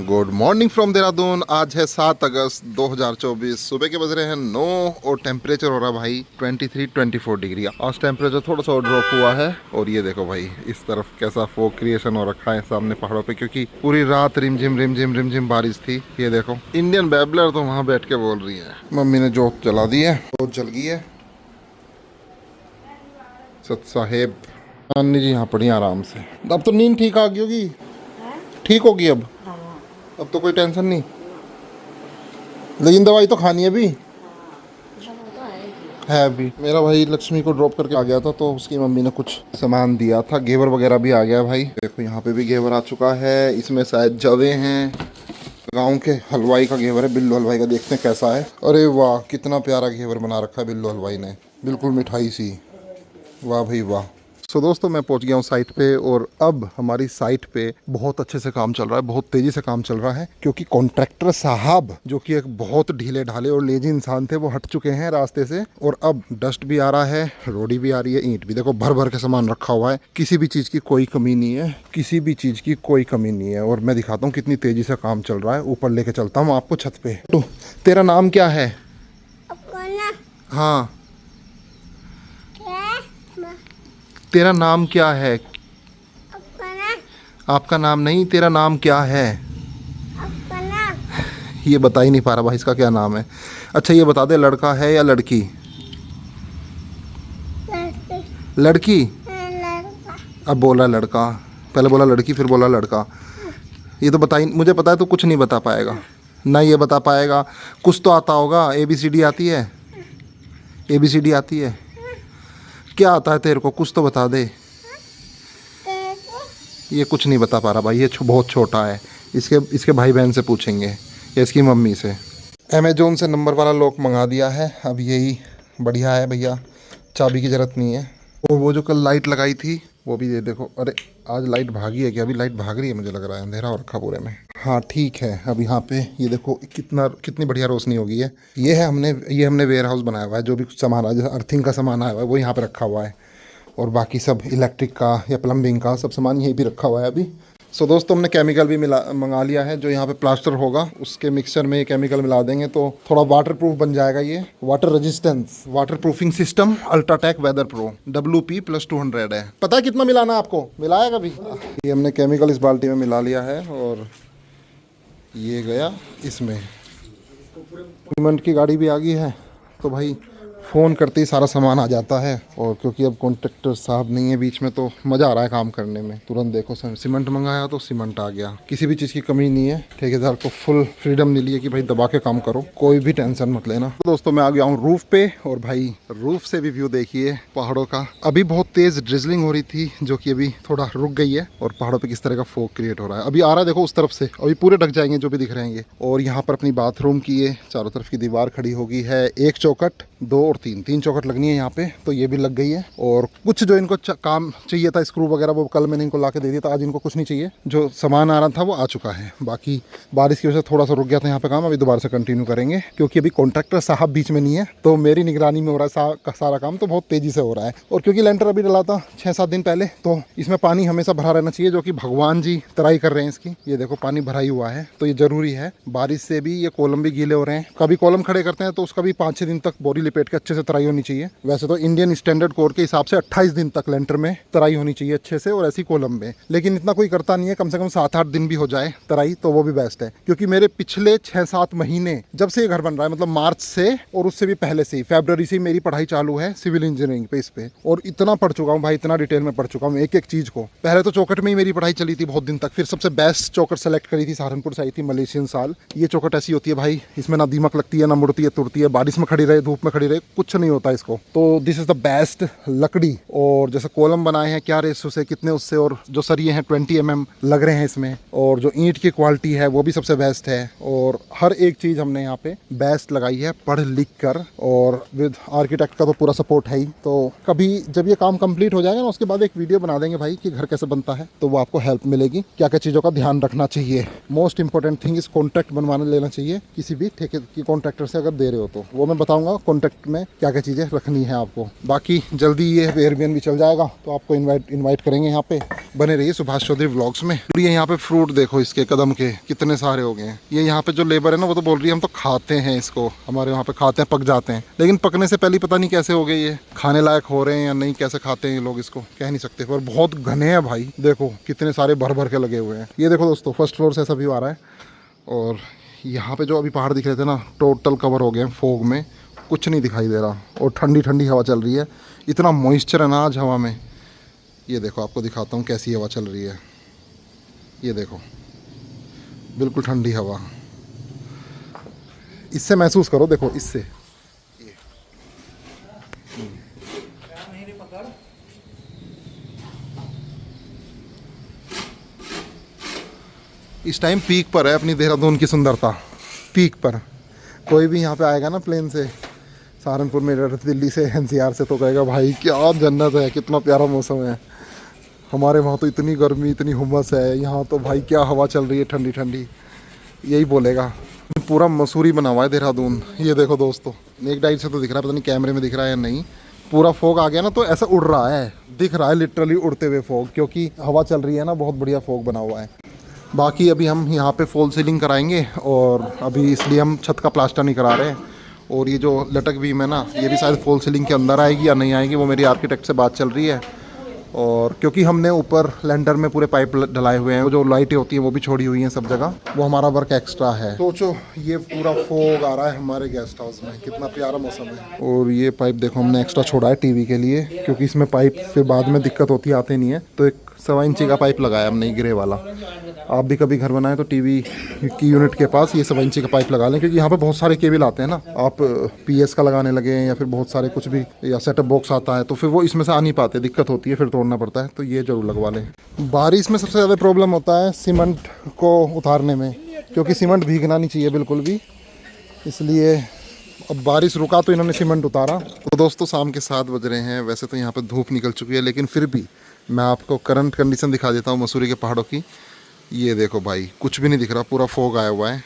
Good morning from Dehradun. आज है 7 अगस्त 2024। सुबह के बज रहे हैं 9 और टेम्परेचर हो रहा है भाई 23-24 डिग्री। आज टेम्परेचर थोड़ा सा ड्रॉप हुआ है। और ये देखो भाई इस तरफ कैसा फोक क्रिएशन हो रखा है सामने पहाड़ों पे, क्योंकि पूरी रात रिमझिम बारिश थी। ये देखो इंडियन बैबलर तो वहाँ बैठ के बोल रही है। मम्मी ने जोत जला दी है, जोत जल गई है। सत साहेब अन्नी जी यहाँ पड़ी आराम से। अब तो नींद ठीक आ गई होगी, ठीक होगी अब तो कोई टेंशन नहीं। लेकिन दवाई तो खानी है अभी, है अभी। मेरा भाई लक्ष्मी को ड्रॉप करके आ गया था, तो उसकी मम्मी ने कुछ सामान दिया था। घेवर वगैरह भी आ गया भाई। देखो यहाँ पे भी घेवर आ चुका है। इसमें शायद जवे हैं, गांव के हलवाई का घेवर है, बिल्लू हलवाई का। देखते हैं कैसा है। अरे वाह कितना प्यारा घेवर बना रखा है बिल्लू हलवाई ने, बिल्कुल मिठाई सी। वाह भाई वाह। सो दोस्तों मैं पहुंच गया हूँ साइट पे, और अब हमारी साइट पे बहुत अच्छे से काम चल रहा है, बहुत तेज़ी से काम चल रहा है। क्योंकि कॉन्ट्रैक्टर साहब जो कि एक बहुत ढीले ढाले और लेजी इंसान थे, वो हट चुके हैं रास्ते से। और अब डस्ट भी आ रहा है, रोडी भी आ रही है, ईंट भी देखो भर भर के सामान रखा हुआ है। किसी भी चीज़ की कोई कमी नहीं है, किसी भी चीज़ की कोई कमी नहीं है। और मैं दिखाता हूँ कितनी तेज़ी से काम चल रहा है। ऊपर लेके चलता हूँ आपको छत पे। तो तेरा नाम क्या है? हाँ तेरा नाम क्या है? आपका नाम नहीं, तेरा नाम क्या है? ये बता ही नहीं पा रहा भाई इसका क्या नाम है। अच्छा ये बता दे, लड़का है या लड़की? लड़की। अब बोला लड़का, पहले बोला लड़की फिर बोला लड़का। ये तो बता ही, मुझे पता है तो कुछ नहीं बता पाएगा ना। ये बता पाएगा, कुछ तो आता होगा। ABCD आती है? ABCD आती है? क्या आता है तेरे को, कुछ तो बता दे। ये कुछ नहीं बता पा रहा भाई, ये बहुत छोटा है। इसके भाई बहन से पूछेंगे या इसकी मम्मी से। अमेजोन से नंबर वाला लॉक मंगा दिया है। अब यही बढ़िया है भैया, चाबी की ज़रूरत नहीं है। और वो जो कल लाइट लगाई थी वो भी ये देखो। अरे आज लाइट भागी है क्या? अभी लाइट भाग रही है, मुझे लग रहा है अंधेरा हो रखा पूरे में। हाँ ठीक है। अब यहाँ पे ये देखो कितनी बढ़िया रोशनी हो गई है। ये हमने वेयर हाउस बनाया हुआ है। जो भी कुछ सामान है, जैसे अर्थिंग का सामान आया हुआ है वो यहाँ पे रखा हुआ है। और बाकी सब इलेक्ट्रिक का या प्लम्बिंग का सब सामान यहीं भी रखा हुआ है अभी। सो दोस्तों हमने केमिकल भी मंगा लिया है। जो यहाँ पे प्लास्टर होगा उसके मिक्सचर में ये केमिकल मिला देंगे, तो थोड़ा वाटर प्रूफ बन जाएगा। ये water resistance waterproofing system UltraTech Weather Pro WP+200 है। पता है कितना मिलाना है आपको? मिलाया कभी? ये हमने केमिकल इस बाल्टी में मिला लिया है, और ये गया इसमें। सीमेंट की गाड़ी भी आ गई है, तो भाई फ़ोन करते ही सारा सामान आ जाता है। और क्योंकि अब कॉन्ट्रैक्टर साहब नहीं है बीच में, तो मज़ा आ रहा है काम करने में। तुरंत देखो सीमेंट मंगाया तो सीमेंट आ गया। किसी भी चीज़ की कमी नहीं है। ठेकेदार को फुल फ्रीडम मिली है कि भाई दबा के काम करो, कोई भी टेंशन मत लेना। तो दोस्तों मैं आ गया हूँ रूफ पे, और भाई रूफ से भी व्यू देखिए पहाड़ों का। अभी बहुत तेज़ ड्रिजलिंग हो रही थी, जो कि अभी थोड़ा रुक गई है। और पहाड़ों पर किस तरह का फोक क्रिएट हो रहा है। अभी आ रहा है देखो उस तरफ से, अभी पूरे ढक जाएंगे जो भी दिख रहे हैं। और यहाँ पर अपनी बाथरूम की ये चारों तरफ की दीवार खड़ी होगी है। 1 चौखट 2 और 3 चौखट लगनी है यहाँ पे, तो ये भी लग गई है। और कुछ जो इनको काम चाहिए था, स्क्रू वगैरह, वो कल मैंने इनको ला के दे दिया था। आज इनको कुछ नहीं चाहिए, जो सामान आ रहा था वो आ चुका है। बाकी बारिश की वजह से थोड़ा सा रुक गया था यहाँ पे काम। अभी दोबारा से कंटिन्यू करेंगे, क्योंकि अभी कॉन्ट्रैक्टर साहब बीच में नहीं है, तो मेरी निगरानी में हो रहा है सारा काम, तो बहुत तेजी से हो रहा है। और क्योंकि लेंटर अभी डला था 6-7 दिन पहले, तो इसमें पानी हमेशा भरा रहना चाहिए, जो कि भगवान जी तराई कर रहे हैं इसकी। ये देखो पानी भरा ही हुआ है, तो ये जरूरी है। बारिश से भी ये कॉलम भी गीले हो रहे हैं। कभी कॉलम खड़े करते हैं तो उसका भी 5-6 दिन तक बोरी लिपेट के अच्छे से तराई होनी चाहिए। वैसे तो इंडियन स्टैंडर्ड कोड के हिसाब से 28 दिन तक लेंटर में तराई होनी चाहिए अच्छे से, और ऐसी कॉलम में। लेकिन इतना कोई करता नहीं है। कम से कम 7-8 दिन भी हो जाए तराई, तो वो भी बेस्ट है। क्योंकि मेरे पिछले 6-7 महीने जब से ये घर बन रहा है, मतलब मार्च से, और उससे भी पहले से ही, फरवरी से मेरी पढ़ाई चालू है सिविल इंजीनियरिंग पे, इस पे। और इतना पढ़ चुका हूँ भाई, इतना डिटेल में पढ़ चुका हूँ एक एक चीज को। पहले तो चौखट में ही मेरी पढ़ाई चली थी बहुत दिन तक। फिर सबसे बेस्ट चौखट सेलेक्ट करी थी, सहारनपुर से आई थी, मलेशियन साल। ये चौखट ऐसी होती है भाई, इसमें ना दीमक लगती है, ना मुड़ती है तुड़ती है। बारिश में खड़ी रहे, धूप में खड़ी रहे, कुछ नहीं होता इसको। तो दिस इज द बेस्ट लकड़ी। और जैसे कॉलम बनाए हैं, क्या रेशो से, कितने उससे, और जो सरिये हैं 20 mm लग रहे हैं इसमें। और जो ईंट की क्वालिटी है वो भी सबसे बेस्ट है। और हर एक चीज़ हमने यहाँ पे बेस्ट लगाई है, पढ़ लिख कर। और विद आर्किटेक्ट का तो पूरा सपोर्ट है ही। तो कभी जब ये काम कंप्लीट हो जाएगा ना, उसके बाद एक वीडियो बना देंगे भाई कि घर कैसे बनता है, तो वो आपको हेल्प मिलेगी, क्या क्या चीज़ों का ध्यान रखना चाहिए। मोस्ट इंपॉर्टेंट थिंग इस कॉन्ट्रैक्ट बनवाने लेना चाहिए किसी भी ठेके की कॉन्ट्रैक्टर से, अगर दे रहे हो तो। वो मैं बताऊँगा कॉन्ट्रैक्ट कॉन्टैक्ट में क्या क्या चीज़ें रखनी है आपको। बाकी जल्दी ये एयरबीएनबी चल जाएगा तो आपको इनवाइट करेंगे यहाँ पे। बने रहिए सुभाष चौधरी व्लॉग्स में। और ये यहाँ पे फ्रूट देखो इसके कदम के कितने सारे हो गए हैं। ये यहाँ पे जो लेबर है ना वो तो बोल रही है हम तो खाते हैं इसको, हमारे वहाँ पे खाते हैं, पक जाते हैं, लेकिन पकने से पहले पता नहीं कैसे हो गए ये, खाने लायक हो रहे हैं या नहीं, कैसे खाते हैं ये लोग इसको कह नहीं सकते। पर बहुत घने हैं भाई, देखो कितने सारे भर भर के लगे हुए हैं। ये देखो दोस्तों फर्स्ट फ्लोर से ऐसा व्यू आ रहा है। और यहाँ पे जो अभी पहाड़ दिख रहे थे ना टोटल कवर हो गए हैं फॉग में, कुछ नहीं दिखाई दे रहा। और ठंडी ठंडी हवा चल रही है, इतना मॉइस्चर है ना आज हवा में। ये देखो आपको दिखाता हूँ कैसी हवा चल रही है। ये देखो बिल्कुल ठंडी हवा, इससे महसूस करो, देखो इससे। ये इस टाइम पीक पर है अपनी देहरादून की सुंदरता, पीक पर। कोई भी यहाँ पे आएगा ना प्लेन से, सहारनपुर में, दिल्ली से, एनसीआर से, तो कहेगा भाई क्या जन्नत है, कितना प्यारा मौसम है। हमारे वहाँ तो इतनी गर्मी, इतनी हुमस है, यहाँ तो भाई क्या हवा चल रही है ठंडी ठंडी, यही बोलेगा। पूरा मसूरी बना हुआ है देहरादून। ये देखो दोस्तों, एक डाइट से तो दिख रहा है, पता नहीं कैमरे में दिख रहा है या नहीं, पूरा फॉग आ गया ना तो ऐसा उड़ रहा है, दिख रहा है लिटरली उड़ते हुए फॉग, क्योंकि हवा चल रही है ना, बहुत बढ़िया फॉग बना हुआ है। बाकी अभी हम यहाँ पे फॉल सीलिंग कराएंगे और अभी इसलिए हम छत का प्लास्टर नहीं करा रहे हैं। और ये जो लटक बीम है ना, ये भी शायद फॉल सीलिंग के अंदर आएगी या नहीं आएगी, वो मेरी आर्किटेक्ट से बात चल रही है। और क्योंकि हमने ऊपर लैंडर में पूरे पाइप डलाए हुए हैं, जो लाइटें होती हैं वो भी छोड़ी हुई हैं सब जगह, वो हमारा वर्क एक्स्ट्रा है। सोचो ये पूरा फॉग आ रहा है हमारे गेस्ट हाउस में, कितना प्यारा मौसम है। और ये पाइप देखो हमने एक्स्ट्रा छोड़ा है टीवी के लिए, क्योंकि इसमें पाइप फिर बाद में दिक्कत होती है, आते नहीं है, तो एक 1.25 इंची का पाइप लगाया हमने ग्रे वाला। आप भी कभी घर बनाएं तो टीवी की यूनिट के पास ये 1.25 इंची का पाइप लगा लें, क्योंकि यहाँ पे बहुत सारे केबल आते हैं ना, आप पीएस का लगाने लगे या फिर बहुत सारे कुछ भी, या सेटअप बॉक्स आता है तो फिर वो इसमें से आ नहीं पाते, दिक्कत होती है, फिर तोड़ना पड़ता है, तो ये जरूर लगवा लें। बारिश में सबसे ज़्यादा प्रॉब्लम होता है सीमेंट को उतारने में, क्योंकि सीमेंट भीगना नहीं चाहिए बिल्कुल भी, इसलिए अब बारिश रुका तो इन्होंने सीमेंट उतारा। तो दोस्तों शाम के 7 बज रहे हैं, वैसे तो यहाँ पर धूप निकल चुकी है, लेकिन फिर भी मैं आपको करंट कंडीशन दिखा देता हूँ मसूरी के पहाड़ों की। ये देखो भाई कुछ भी नहीं दिख रहा, पूरा फॉग आया हुआ है।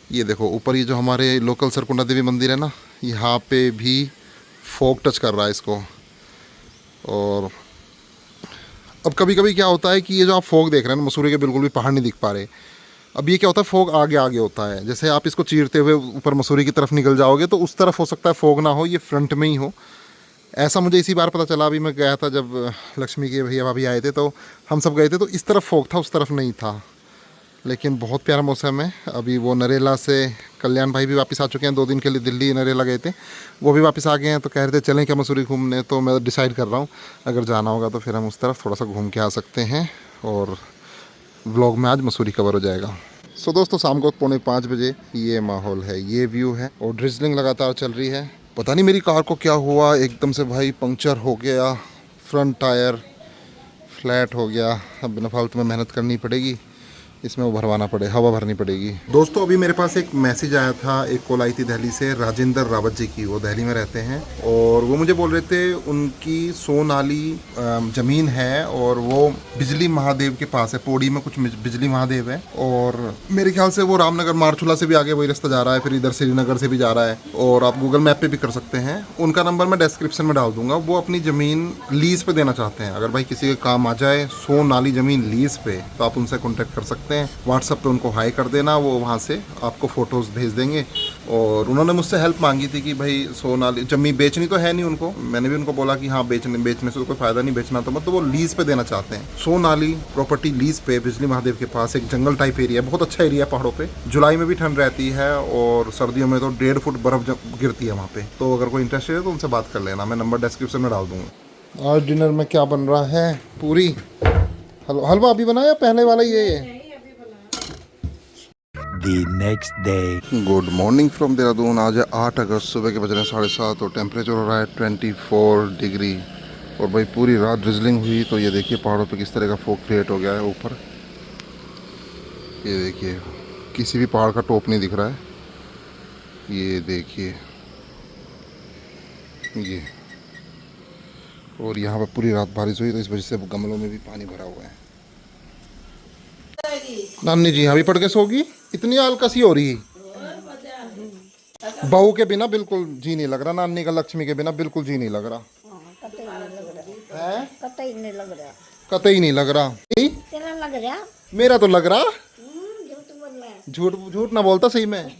ये देखो ऊपर ये जो हमारे लोकल सरकुंडा देवी मंदिर है ना, यहाँ पे भी फॉग टच कर रहा है इसको। और अब कभी कभी क्या होता है कि ये जो आप फॉग देख रहे हैं ना, मसूरी के बिल्कुल भी पहाड़ नहीं दिख पा रहे। अब ये क्या होता है, फॉग आगे आगे होता है, जैसे आप इसको चीरते हुए ऊपर मसूरी की तरफ निकल जाओगे तो उस तरफ हो सकता है फॉग ना हो, ये फ्रंट में ही हो। ऐसा मुझे इसी बार पता चला, अभी मैं गया था जब लक्ष्मी के भैया भाभी आए थे तो हम सब गए थे, तो इस तरफ फॉग था, उस तरफ नहीं था। लेकिन बहुत प्यारा मौसम है। अभी वो नरेला से कल्याण भाई भी वापस आ चुके हैं, 2 दिन के लिए दिल्ली नरेला गए थे, वो भी वापस आ गए हैं, तो कह रहे थे चलें क्या मसूरी घूमने। तो मैं डिसाइड कर रहा हूँ अगर जाना होगा तो फिर हम उस तरफ थोड़ा सा घूम के आ सकते हैं, और व्लॉग में आज मसूरी कवर हो जाएगा। सो दोस्तों शाम को 4:45 बजे ये माहौल है, ये व्यू है, और ड्रिजलिंग लगातार चल रही है। पता नहीं मेरी कार को क्या हुआ, एकदम से भाई पंक्चर हो गया, फ्रंट टायर फ्लैट हो गया। अब बिना फालतू में मेहनत करनी पड़ेगी, इसमें वो भरवाना पड़े, हवा भरनी पड़ेगी। दोस्तों अभी मेरे पास एक मैसेज आया था, एक कॉल आई थी दिल्ली से, राजेंद्र रावत जी की, वो दिल्ली में रहते हैं, और वो मुझे बोल रहे थे उनकी सोनाली ज़मीन है और वो बिजली महादेव के पास है, पौड़ी में कुछ बिजली महादेव है, और मेरे ख्याल से वो रामनगर मारचूला से भी आगे वही रास्ता जा रहा है, फिर इधर श्रीनगर से भी जा रहा है, और आप गूगल मैप पे भी कर सकते हैं। उनका नंबर मैं डिस्क्रिप्शन में डाल दूंगा। वो अपनी ज़मीन लीज पे देना चाहते हैं, अगर भाई किसी के काम आ जाए सोनाली ज़मीन लीज पे तो आप उनसे कॉन्टेक्ट कर सकते हैं। व्हाट्सएप पे उनको हाई कर देना, वो वहाँ से आपको फ़ोटोज़ भेज देंगे। और उन्होंने मुझसे हेल्प मांगी थी कि भाई सोनाली ज़मीन बेचनी तो है नहीं उनको, मैंने भी उनको बोला कि हाँ बेचने से तो कोई फ़ायदा नहीं, बेचना तो मतलब वो लीज़ पे देना चाहते हैं। सोनाली प्रॉपर्टी लीज़ पे बिजली महादेव के पास, एक जंगल टाइप एरिया, बहुत अच्छा एरिया पहाड़ों पे। जुलाई में भी ठंड रहती है और सर्दियों में तो 1.5 फुट बर्फ़ गिरती है वहाँ पे। तो अगर कोई इंटरेस्टेड है तो उनसे बात कर लेना, मैं नंबर डिस्क्रिप्शन में डाल दूँगा। आज डिनर में क्या बन रहा है, पूरी हलवा अभी बनाया, पहले वाला ही है। The next day. Good morning from Dehradun. आज है 8 अगस्त, सुबह के बज रहे हैं 7:30 और टेम्परेचर हो रहा है 24 डिग्री। और भाई पूरी रात ड्रिजलिंग हुई, तो ये देखिए पहाड़ों पे किस तरह का फॉग क्रिएट हो गया है ऊपर। ये देखिए किसी भी पहाड़ का टॉप नहीं दिख रहा है, ये देखिए ये। और यहाँ पर पूरी रात बारिश हुई, तो इस वजह से गमलों में भी पानी भरा हुआ है। नानी जी यहाँ भी पड़ के सोगी, इतनी आलकसी हो रही है। बहू के बिना बिल्कुल जी नहीं लग रहा, नानी का लक्ष्मी के बिना बिल्कुल जी नहीं लग रहा कतई नहीं लग रहा है, कतई नहीं लग रहा कतई नहीं लग रहा। नहीं? तेरा लग रहा मेरा तो लग रहा, झूठ बोल रहा है झूठ झूठ ना बोलता, सही में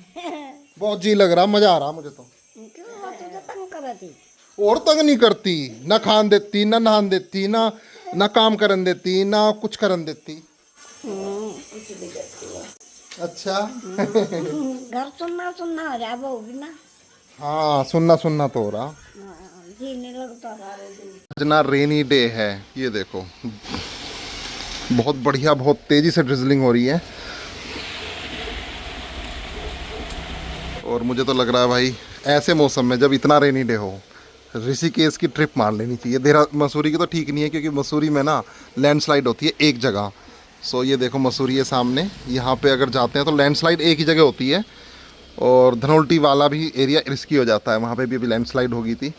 बहुत जी लग रहा, मजा आ रहा मुझे तो। क्यों वो तुझे तंग कर रही थी और तंग नहीं करती, ना खान देती, ना नहान देती, ना काम करन देती, ना कुछ करन देती। कुछ भी करती है अच्छा घर सुनना सुनना हो रहा वो भी ना हाँ, सुनना सुनना तो हो रहा। जी नहीं लगता आज ना रेनी डे है, ये देखो बहुत बढ़िया, बहुत तेजी से ड्रिजलिंग हो रही है। और मुझे तो लग रहा है भाई ऐसे मौसम में जब इतना रेनी डे हो, ऋषिकेश की ट्रिप मार लेनी चाहिए। देहरा मसूरी की तो ठीक नहीं है, क्योंकि मसूरी में ना लैंडस्लाइड होती है एक जगह। सो ये देखो मसूरी है सामने, यहाँ पे अगर जाते हैं तो लैंडस्लाइड एक ही जगह होती है। और धनौल्टी वाला भी एरिया रिस्की हो जाता है, वहाँ पे भी अभी लैंडस्लाइड हो गई थी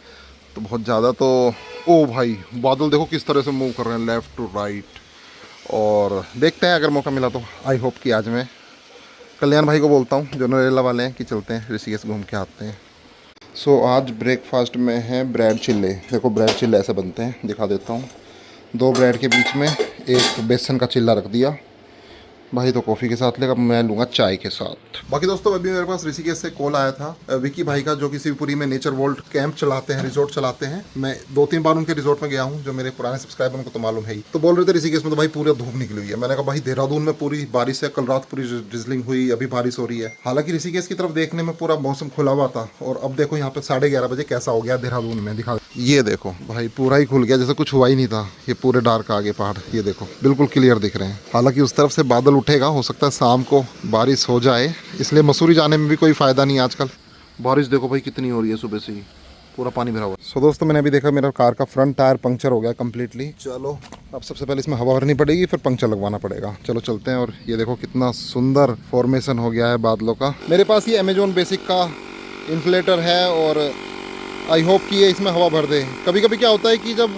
तो बहुत ज़्यादा। तो ओ भाई बादल देखो किस तरह से मूव कर रहे हैं लेफ़्ट टू राइट। और देखते हैं अगर मौका मिला तो आई होप कि आज मैं कल्याण भाई को बोलता हूँ जो नरेला वाले हैं कि चलते हैं ऋषिकेश घूम के आते हैं। सो आज ब्रेकफास्ट में है ब्रेड चिल्ले। देखो ब्रेड चिल्ले ऐसे बनते हैं, दिखा देता हूँ। 2 ब्रेड के बीच में एक बेसन का चिल्ला रख दिया। भाई तो कॉफ़ी के साथ लेगा, मैं लूँगा चाय के साथ। बाकी दोस्तों अभी मेरे पास ऋषिकेश से कॉल आया था विकी भाई का, जो कि शिवपुरी में नेचर वर्ल्ड कैंप चलाते हैं, रिजॉर्ट चलाते हैं। मैं 2-3 बार उनके रिजॉर्ट में गया हूँ, जो मेरे पुराने सब्सक्राइबर उनको तो मालूम है ही। तो बोल रहे थे ऋषिकेश में तो भाई पूरी धूप निकली हुई है। मैंने कहा भाई देहरादून में पूरी बारिश है, कल रात पूरी ड्रिजलिंग हुई, अभी बारिश हो रही है। हालांकि ऋषिकेश की तरफ देखने में पूरा मौसम खुला हुआ था, और अब देखो यहाँ पे 11:30 बजे कैसा हो गया देहरादून में। दिखा, ये देखो भाई पूरा ही खुल गया, जैसे कुछ हुआ ही नहीं था। ये पूरे डार्क आगे पहाड़, ये देखो बिल्कुल क्लियर दिख रहे हैं। हालांकि उस तरफ से बादल उठेगा, हो सकता है शाम को बारिश हो जाए, इसलिए मसूरी जाने में भी कोई फ़ायदा नहीं आजकल। बारिश देखो भाई कितनी हो रही है, सुबह से ही पूरा पानी भरा हुआ। सो दोस्तों मैंने अभी देखा मेरा कार का फ्रंट टायर पंक्चर हो गया कम्प्लीटली। चलो अब सबसे पहले इसमें हवा भरनी पड़ेगी, फिर पंक्चर लगवाना पड़ेगा। चलो चलते हैं। और ये देखो कितना सुंदर फॉर्मेशन हो गया है बादलों का। मेरे पास ये अमेजोन बेसिक का इन्फ्लेटर है, और आई होप कि ये इसमें हवा भर दे। कभी कभी क्या होता है कि जब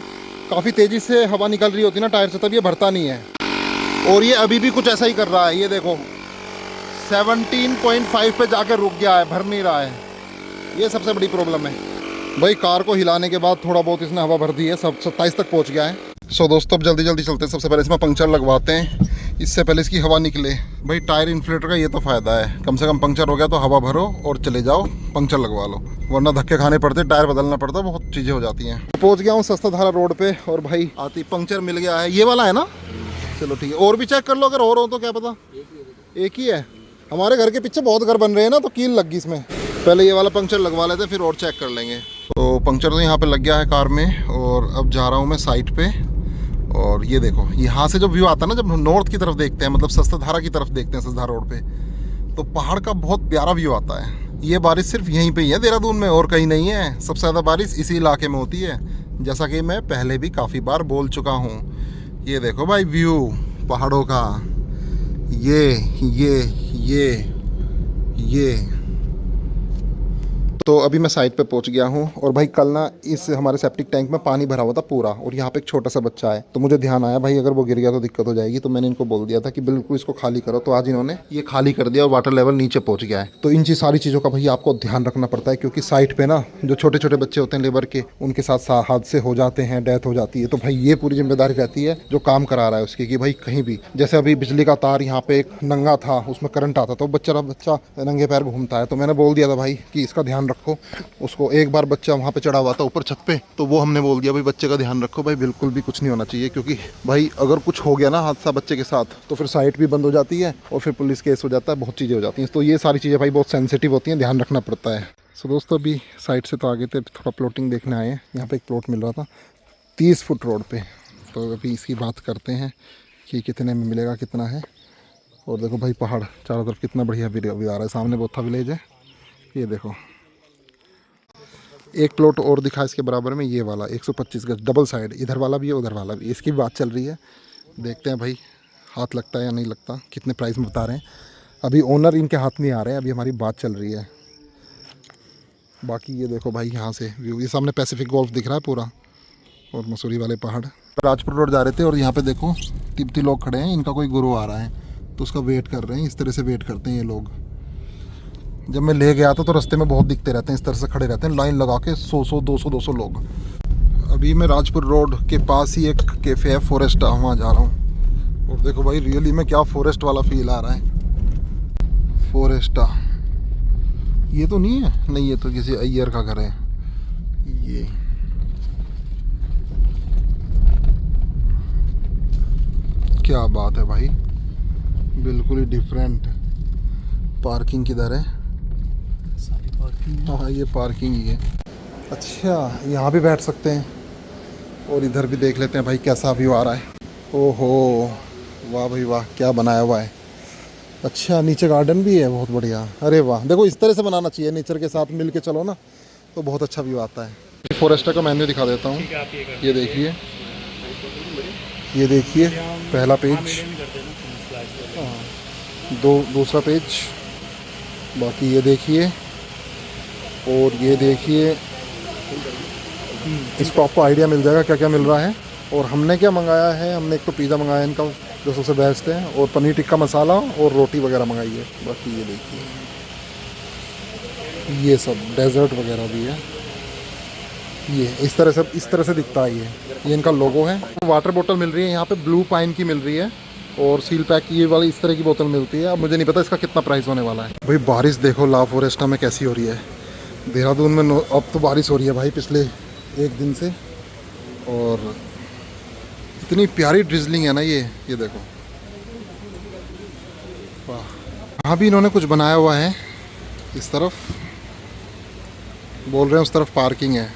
काफ़ी तेज़ी से हवा निकल रही होती है ना टायर से, तब ये भरता नहीं है। और ये अभी भी कुछ ऐसा ही कर रहा है, ये देखो 17.5 पे जाकर रुक गया है, भर नहीं रहा है। ये सबसे बड़ी प्रॉब्लम है भाई। कार को हिलाने के बाद थोड़ा बहुत इसने हवा भर दी है, सब 27 तक पहुंच गया है। सो दोस्तों अब जल्दी जल्दी चलते हैं। सबसे पहले इसमें पंक्चर लगवाते हैं, इससे पहले इसकी हवा निकले। भाई टायर इन्फ्लेटर का ये तो फ़ायदा है, कम से कम पंक्चर हो गया तो हवा भरो और चले जाओ, पंक्चर लगवा लो। वरना धक्के खाने पड़ते, टायर बदलना पड़ता, बहुत चीज़ें हो जाती हैं। पहुँच गया हूँ सस्ता धारा रोड पे, और भाई आती पंक्चर मिल गया है। ये वाला है ना, चलो ठीक है। और भी चेक कर लो, अगर और हो तो क्या पता। एक ही है। हमारे घर के पीछे बहुत घर बन रहे हैं ना, तो कील लग गई इसमें। पहले ये वाला पंक्चर लगवा लेते, फिर और चेक कर लेंगे। तो पंक्चर तो यहाँ पे लग गया है कार में, और अब जा रहा हूँ मैं साइड पे। और ये देखो यहाँ से जो व्यू आता है ना, जब नॉर्थ की तरफ देखते हैं, मतलब सस्ता धारा की तरफ देखते हैं, सस्ता रोड पे, तो पहाड़ का बहुत प्यारा व्यू आता है। ये बारिश सिर्फ यहीं पे ही है देहरादून में, और कहीं नहीं है। सबसे ज़्यादा बारिश इसी इलाके में होती है, जैसा कि मैं पहले भी काफ़ी बार बोल चुका हूँ। ये देखो भाई व्यू पहाड़ों का, ये तो अभी मैं साइड पे पहुंच गया हूं। और भाई कल ना इस हमारे सेप्टिक टैंक में पानी भरा हुआ था पूरा, और यहाँ पे एक छोटा सा बच्चा है। तो मुझे ध्यान आया भाई अगर वो गिर गया तो दिक्कत हो जाएगी, तो मैंने इनको बोल दिया था कि बिल्कुल इसको खाली करो। तो आज इन्होंने ये खाली कर दिया और वाटर लेवल नीचे पहुंच गया है। तो इन सारी चीज़ों का भाई आपको ध्यान रखना पड़ता है, क्योंकि साइड पे ना जो छोटे छोटे बच्चे होते हैं लेबर के, उनके साथ हादसे हो जाते हैं, डेथ हो जाती है। तो भाई ये पूरी जिम्मेदारी रहती है जो काम करा रहा है उसकी, कि भाई कहीं भी, जैसे अभी बिजली का तार यहाँ पे एक नंगा था, उसमें करंट आता, तो बच्चा नंगे पैर घूमता है। तो मैंने बोल दिया था भाई कि इसका ध्यान रखो। उसको एक बार बच्चा वहाँ पे चढ़ा हुआ था ऊपर छत पे, तो वो हमने बोल दिया भाई बच्चे का ध्यान रखो भाई, बिल्कुल भी कुछ नहीं होना चाहिए। क्योंकि भाई अगर कुछ हो गया ना हादसा बच्चे के साथ, तो फिर साइट भी बंद हो जाती है, और फिर पुलिस केस हो जाता है, बहुत चीज़ें हो जाती हैं। तो ये सारी चीज़ें भाई बहुत सेंसिटिव होती हैं, ध्यान रखना पड़ता है। सो दोस्तों अभी साइड से तो आगे थे, थोड़ा प्लॉटिंग देखने आए हैं। यहाँ पे एक प्लॉट मिल रहा था 30 फुट रोड पे, तो अभी इसकी बात करते हैं कि कितने में मिलेगा, कितना है। और देखो भाई पहाड़ चारों तरफ कितना बढ़िया व्यू आ रहा है। सामने बोथा विलेज है, ये देखो। एक प्लॉट और दिखा इसके बराबर में, ये वाला 125 गज डबल साइड, इधर वाला भी है उधर वाला भी। इसकी बात चल रही है, देखते हैं भाई हाथ लगता है या नहीं लगता, कितने प्राइस में बता रहे हैं। अभी ओनर इनके हाथ नहीं आ रहे हैं, अभी हमारी बात चल रही है। बाकी ये देखो भाई यहाँ से व्यू, ये सामने पैसिफिक गोल्फ दिख रहा है पूरा, और मसूरी वाले पहाड़। राजपुर रोड जा रहे थे, और यहाँ पे देखो तिब्बती लोग खड़े हैं, इनका कोई गुरु आ रहा है, तो उसका वेट कर रहे हैं। इस तरह से वेट करते हैं ये लोग। जब मैं ले गया था तो रास्ते में बहुत दिखते रहते हैं, इस तरह से खड़े रहते हैं लाइन लगा के 100 200 लोग। अभी मैं राजपुर रोड के पास ही एक कैफ़े है फॉरेस्टा, वहाँ जा रहा हूँ। और देखो भाई रियली में क्या फॉरेस्ट वाला फील आ रहा है। फॉरेस्टा ये तो नहीं है, नहीं ये तो किसी अय्यर का घर है। ये क्या बात है भाई, बिल्कुल ही डिफरेंट। पार्किंग किधर है? सारी पार्किंग। हाँ ये पार्किंग ही है। अच्छा यहाँ भी बैठ सकते हैं और इधर भी देख लेते हैं भाई कैसा व्यू आ रहा है। ओहो वाह भाई वाह, क्या बनाया हुआ है। अच्छा नीचे गार्डन भी है, बहुत बढ़िया। अरे वाह, देखो इस तरह से बनाना चाहिए, नेचर के साथ मिल के चलो ना तो बहुत अच्छा व्यू आता है। फॉरेस्टा का मेन्यू दिखा देता हूँ, ये देखिए, ये देखिए पहला पेज, दूसरा पेज, बाकी ये देखिए, और ये देखिए। इसको आपको आइडिया मिल जाएगा क्या क्या मिल रहा है। और हमने क्या मंगाया है, हमने एक तो पिज़्ज़ा मंगाया है इनका जो सबसे बेस्ट है, और पनीर टिक्का मसाला और रोटी वगैरह मंगाई है। बाकी ये देखिए, ये सब डेजर्ट वगैरह भी है। ये इस तरह से दिखता है। ये इनका लोगो है। वाटर बोतल मिल रही है यहाँ पे, ब्लू पाइन की मिल रही है, और सील पैक ये वाली इस तरह की बोतल मिलती है। अब मुझे नहीं पता इसका कितना प्राइस होने वाला है। भाई बारिश देखो ला फॉरेस्टा में कैसी हो रही है। देहरादून में अब तो बारिश हो रही है भाई पिछले एक दिन से, और इतनी प्यारी ड्रिजलिंग है ना ये देखो। वाह, यहाँ भी इन्होंने कुछ बनाया हुआ है। इस तरफ बोल रहे हैं, उस तरफ पार्किंग है।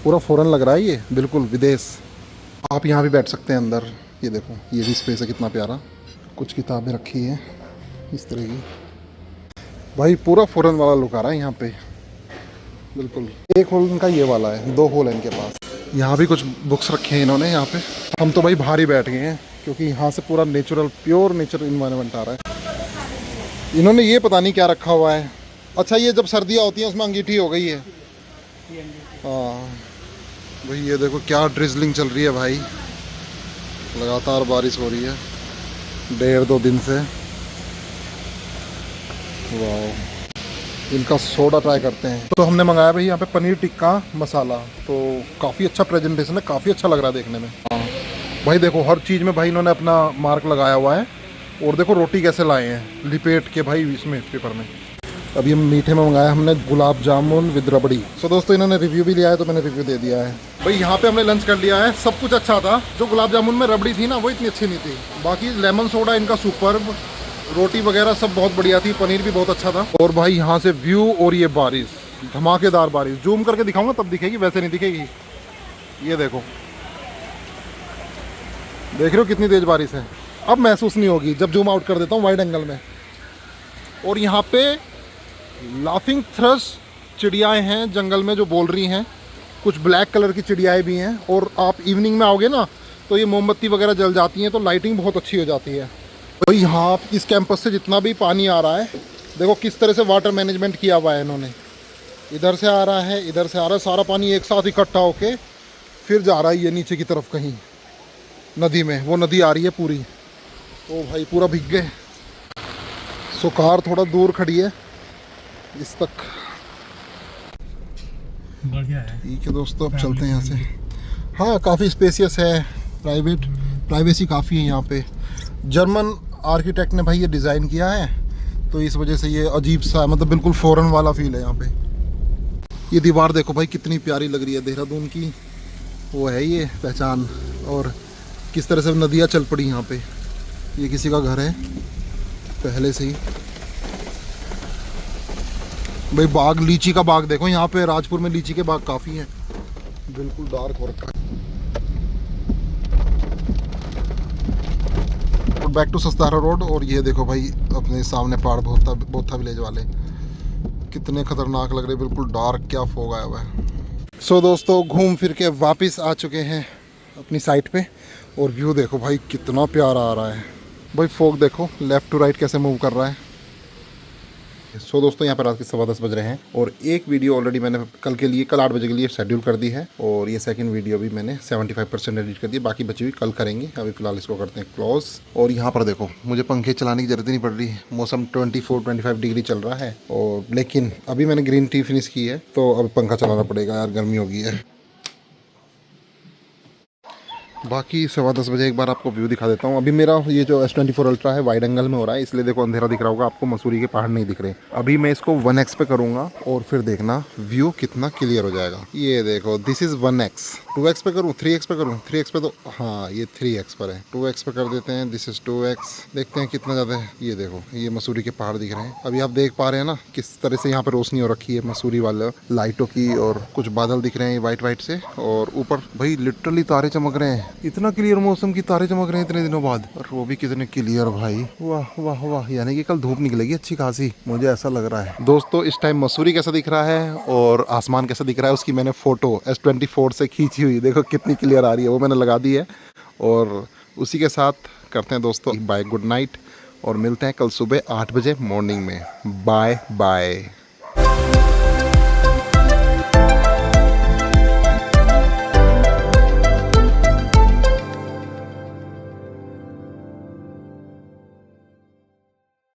पूरा फॉरेन लग रहा है ये, बिल्कुल विदेश। आप यहाँ भी बैठ सकते हैं अंदर। ये देखो ये भी स्पेस है कितना प्यारा, कुछ किताबें रखी हैं इस तरह की। भाई पूरा फॉरेन वाला लुक आ रहा है यहाँ पे, बिल्कुल। एक होल इनका ये वाला है, 2 होल है इनके पास। यहाँ भी कुछ बुक्स रखे हैं इन्होंने यहाँ पे। हम तो भाई बाहर ही बैठ गए हैं क्योंकि यहाँ से पूरा नेचुरल प्योर नेचर इन्वायरमेंट आ रहा है। इन्होंने ये पता नहीं क्या रखा हुआ है। अच्छा ये जब सर्दियाँ होती हैं उसमें अंगीठी हो गई है। हाँ भाई ये देखो क्या ड्रिजलिंग चल रही है भाई, लगातार बारिश हो रही है 1.5-2 दिन से। वाह, इनका सोडा ट्राई करते हैं। तो हमने मंगाया भाई यहाँ पे पनीर टिक्का मसाला, तो काफ़ी अच्छा प्रेजेंटेशन है, काफ़ी अच्छा लग रहा है देखने में। हाँ भाई देखो हर चीज़ में भाई इन्होंने अपना मार्क लगाया हुआ है। और देखो रोटी कैसे लाए हैं लिपेट के भाई इसमें पेपर में। अभी हम मीठे में मंगाया हमने गुलाब जामुन विद रबड़ी। सो दोस्तों इन्होंने रिव्यू भी लिया है तो मैंने रिव्यू दे दिया है। भाई यहाँ पे हमने लंच कर लिया है, सब कुछ अच्छा था। जो गुलाब जामुन में रबड़ी थी ना वो इतनी अच्छी नहीं थी, बाकी लेमन सोडा इनका सुपर्ब, रोटी वगैरह सब बहुत बढ़िया थी, पनीर भी बहुत अच्छा था। और भाई यहाँ से व्यू और ये बारिश, धमाकेदार बारिश, जूम करके दिखाऊंगा तब दिखेगी, वैसे नहीं दिखेगी। ये देखो, देख रहे हो कितनी तेज बारिश है। अब महसूस नहीं होगी जब जूम आउट कर देता हूँ वाइड एंगल में। और यहाँ पे लाफिंग थ्रश चिड़ियाएँ हैं जंगल में जो बोल रही हैं, कुछ ब्लैक कलर की चिड़ियाएँ भी हैं। और आप इवनिंग में आओगे ना तो ये मोमबत्ती वगैरह जल जाती हैं, तो लाइटिंग बहुत अच्छी हो जाती है। भाई यहाँ इस कैंपस से जितना भी पानी आ रहा है, देखो किस तरह से वाटर मैनेजमेंट किया हुआ है इन्होंने। इधर से आ रहा है, इधर से आ रहा है, सारा पानी एक साथ इकट्ठा होके फिर जा रहा है ये नीचे की तरफ कहीं नदी में। वो नदी आ रही है पूरी। ओ भाई पूरा भीग गए। सो कार थोड़ा दूर खड़ी है इस तक। बढ़िया है। ठीक है दोस्तों, अब चलते हैं यहाँ से। हाँ काफ़ी स्पेसियस है, प्राइवेसी काफ़ी है यहाँ पे। जर्मन आर्किटेक्ट ने भाई ये डिज़ाइन किया है, तो इस वजह से ये अजीब सा, मतलब बिल्कुल फॉरेन वाला फील है यहाँ पे। ये दीवार देखो भाई कितनी प्यारी लग रही है, देहरादून की वो है ये पहचान। और किस तरह से नदियाँ चल पड़ी यहाँ पे। ये किसी का घर है पहले से ही। भाई बाग, लीची का बाग देखो यहाँ पे, राजपुर में लीची के बाग काफ़ी हैं, बिल्कुल डार्क हो रखा है। बैक टू सस्तारा रोड। और ये देखो भाई अपने सामने पहाड़, बोथा विलेज वाले कितने खतरनाक लग रहे, बिल्कुल डार्क, क्या फोग आया हुआ है। सो दोस्तों घूम फिर के वापस आ चुके हैं अपनी साइट पे। और व्यू देखो भाई कितना प्यारा आ रहा है। भाई फोग देखो लेफ़्ट टू राइट कैसे मूव कर रहा है। सो दोस्तों यहाँ पर रात के 10:15 बज रहे हैं और एक वीडियो ऑलरेडी मैंने कल के लिए, कल 8 बजे के लिए शेड्यूल कर दी है और ये सेकंड वीडियो भी मैंने 75% एडिट कर दी, बाकी बची हुई कल करेंगे। अभी फिलहाल इसको करते हैं क्लोज। और यहाँ पर देखो मुझे पंखे चलाने की जरूरत ही नहीं पड़ रही है, मौसम 24-25 डिग्री चल रहा है और लेकिन अभी मैंने ग्रीन टी फिनिश की है तो अब पंखा चलाना पड़ेगा यार, गर्मी हो गई है। बाकी 10:15 बजे एक बार आपको व्यू दिखा देता हूँ। अभी मेरा ये जो S24 अल्ट्रा है वाइड एंगल में हो रहा है, इसलिए देखो अंधेरा दिख रहा होगा आपको, मसूरी के पहाड़ नहीं दिख रहे। अभी मैं इसको 1x पे करूँगा और फिर देखना व्यू कितना क्लियर हो जाएगा। ये देखो दिस इज़ 1x। 2x पे करूँ, 3x पे करूँ, 3x पे तो हाँ ये 3x पर है, 2x पे कर देते हैं। दिस इज़ 2x, देखते हैं कितना ज़्यादा है। ये देखो ये मसूरी के पहाड़ दिख रहे हैं। अभी आप देख पा रहे हैं ना किस तरह से यहाँ पर रोशनी हो रखी है मसूरी वाले लाइटों की, और कुछ बादल दिख रहे हैं वाइट वाइट से, और ऊपर भाई लिटरली तारे चमक रहे हैं। इतना क्लियर मौसम की तारे चमक रहे हैं इतने दिनों बाद, और वो भी कितने क्लियर भाई, वाह वाह वाह। यानी कि कल धूप निकलेगी अच्छी खासी, मुझे ऐसा लग रहा है। दोस्तों इस टाइम मसूरी कैसा दिख रहा है और आसमान कैसा दिख रहा है उसकी मैंने फोटो S24 से खींची हुई, देखो कितनी क्लियर आ रही है, वो मैंने लगा दी है। और उसी के साथ करते हैं दोस्तों बाय, गुड नाइट, और मिलते हैं कल सुबह 8 बजे मॉर्निंग में। Bye bye.